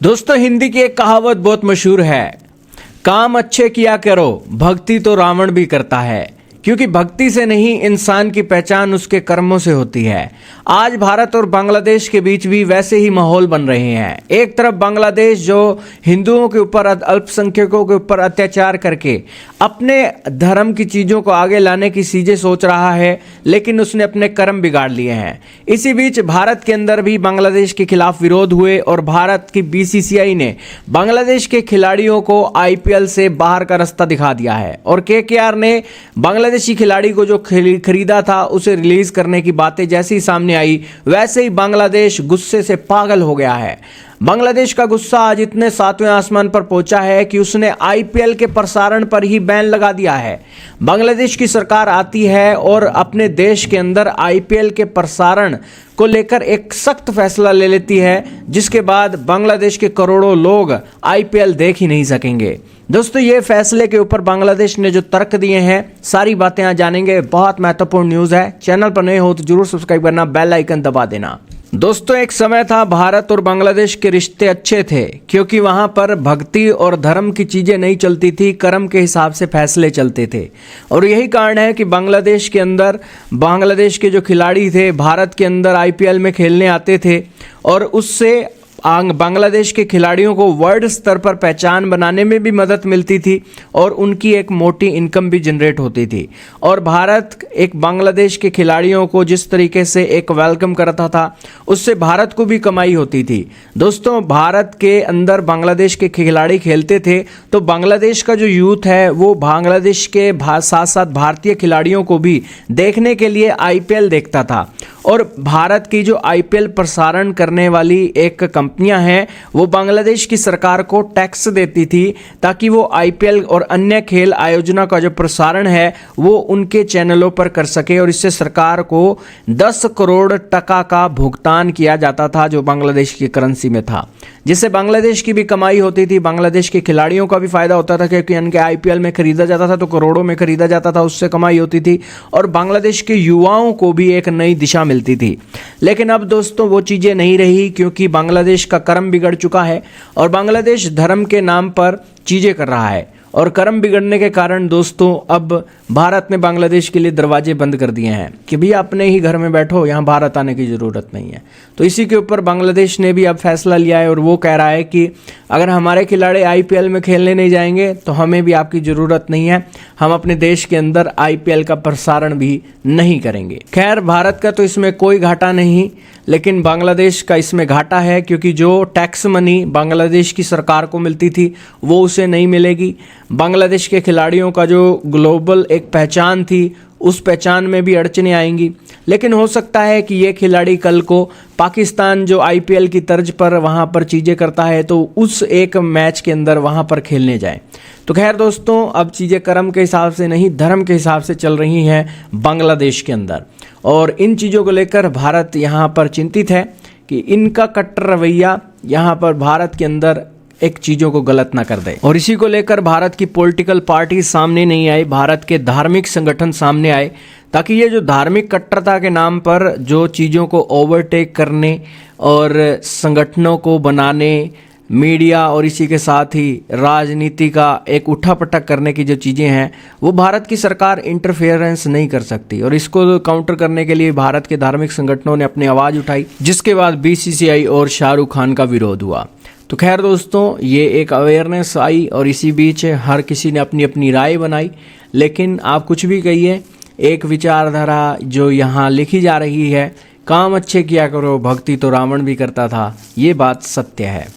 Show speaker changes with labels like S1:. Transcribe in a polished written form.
S1: दोस्तों, हिंदी की एक कहावत बहुत मशहूर है, काम अच्छे किया करो, भक्ति तो रावण भी करता है। क्योंकि भक्ति से नहीं, इंसान की पहचान उसके कर्मों से होती है। आज भारत और बांग्लादेश के बीच भी वैसे ही माहौल बन रहे हैं। एक तरफ बांग्लादेश जो हिंदुओं के ऊपर, अल्पसंख्यकों के ऊपर अत्याचार करके अपने धर्म की चीज़ों को आगे लाने की चीज़ें सोच रहा है, लेकिन उसने अपने कर्म बिगाड़ लिए हैं। इसी बीच भारत के अंदर भी बांग्लादेश के खिलाफ विरोध हुए और भारत की बीसीसीआई ने बांग्लादेश के खिलाड़ियों को आईपीएल से बाहर का रास्ता दिखा दिया है। और केकेआर ने बांग्लादेशी खिलाड़ी को जो खरीदा था उसे रिलीज करने की बातें जैसे ही सामने आई, वैसे ही बांग्लादेश गुस्से से पागल हो गया है। बांग्लादेश का गुस्सा आज इतने सातवें आसमान पर पहुंचा है कि उसने आईपीएल के प्रसारण पर ही बैन लगा दिया है। बांग्लादेश की सरकार आती है और अपने देश के अंदर आईपीएल के प्रसारण को लेकर एक सख्त फैसला ले लेती है, जिसके बाद बांग्लादेश के करोड़ों लोग आईपीएल देख ही नहीं सकेंगे। दोस्तों, ये फैसले के ऊपर बांग्लादेश ने जो तर्क दिए हैं, सारी बातें आज जानेंगे। बहुत महत्वपूर्ण न्यूज़ है। चैनल पर नए हो तो जरूर सब्सक्राइब करना, बेल आइकन दबा देना। दोस्तों, एक समय था भारत और बांग्लादेश के रिश्ते अच्छे थे, क्योंकि वहां पर भक्ति और धर्म की चीज़ें नहीं चलती थी, कर्म के हिसाब से फैसले चलते थे। और यही कारण है कि बांग्लादेश के अंदर बांग्लादेश के जो खिलाड़ी थे भारत के अंदर आईपीएल में खेलने आते थे और उससे बांग्लादेश के खिलाड़ियों को वर्ल्ड स्तर पर पहचान बनाने में भी मदद मिलती थी और उनकी एक मोटी इनकम भी जनरेट होती थी। और भारत एक बांग्लादेश के खिलाड़ियों को जिस तरीके से एक वेलकम करता था, उससे भारत को भी कमाई होती थी। दोस्तों, भारत के अंदर बांग्लादेश के खिलाड़ी खेलते थे तो बांग्लादेश का जो यूथ है वो बांग्लादेश के साथ साथ भारतीय खिलाड़ियों को भी देखने के लिए आईपीएल देखता था। और भारत की जो आईपीएल प्रसारण करने वाली एक कंपनियां हैं, वो बांग्लादेश की सरकार को टैक्स देती थी ताकि वो आईपीएल और अन्य खेल आयोजना का जो प्रसारण है वो उनके चैनलों पर कर सके। और इससे सरकार को 10 करोड़ टका का भुगतान किया जाता था, जो बांग्लादेश की करेंसी में था, जिससे बांग्लादेश की भी कमाई होती थी, बांग्लादेश के खिलाड़ियों का भी फायदा होता था, क्योंकि उनके आईपीएल में खरीदा जाता था तो करोड़ों में खरीदा जाता था, उससे कमाई होती थी और बांग्लादेश के युवाओं को भी एक नई दिशा मिलती थी। लेकिन अब दोस्तों वो चीज़ें नहीं रही, क्योंकि बांग्लादेश का कर्म बिगड़ चुका है और बांग्लादेश धर्म के नाम पर चीज़ें कर रहा है। और कर्म बिगड़ने के कारण दोस्तों अब भारत ने बांग्लादेश के लिए दरवाजे बंद कर दिए हैं कि भैया अपने ही घर में बैठो, यहाँ भारत आने की ज़रूरत नहीं है। तो इसी के ऊपर बांग्लादेश ने भी अब फैसला लिया है और वो कह रहा है कि अगर हमारे खिलाड़ी आईपीएल में खेलने नहीं जाएंगे तो हमें भी आपकी ज़रूरत नहीं है, हम अपने देश के अंदर आईपीएल का प्रसारण भी नहीं करेंगे। खैर, भारत का तो इसमें कोई घाटा नहीं, लेकिन बांग्लादेश का इसमें घाटा है, क्योंकि जो टैक्स मनी बांग्लादेश की सरकार को मिलती थी वो उसे नहीं मिलेगी। बांग्लादेश के खिलाड़ियों का जो ग्लोबल एक पहचान थी, उस पहचान में भी अड़चनें आएंगी। लेकिन हो सकता है कि ये खिलाड़ी कल को पाकिस्तान जो आईपीएल की तर्ज पर वहाँ पर चीज़ें करता है तो उस एक मैच के अंदर वहाँ पर खेलने जाए। तो खैर दोस्तों, अब चीज़ें कर्म के हिसाब से नहीं, धर्म के हिसाब से चल रही हैं बांग्लादेश के अंदर। और इन चीज़ों को लेकर भारत यहाँ पर चिंतित है कि इनका कट्टर रवैया यहाँ पर भारत के अंदर एक चीज़ों को गलत ना कर दे। और इसी को लेकर भारत की पॉलिटिकल पार्टी सामने नहीं आई, भारत के धार्मिक संगठन सामने आए, ताकि ये जो धार्मिक कट्टरता के नाम पर जो चीज़ों को ओवरटेक करने और संगठनों को बनाने, मीडिया और इसी के साथ ही राजनीति का एक उठापटक करने की जो चीज़ें हैं, वो भारत की सरकार इंटरफेरेंस नहीं कर सकती। और इसको काउंटर करने के लिए भारत के धार्मिक संगठनों ने अपनी आवाज़ उठाई, जिसके बाद बीसीसीआई और शाहरुख खान का विरोध हुआ। तो खैर दोस्तों, ये एक अवेयरनेस आई और इसी बीच हर किसी ने अपनी अपनी राय बनाई। लेकिन आप कुछ भी कहिए, एक विचारधारा जो यहाँ लिखी जा रही है, काम अच्छे किया करो, भक्ति तो रावण भी करता था, ये बात सत्य है।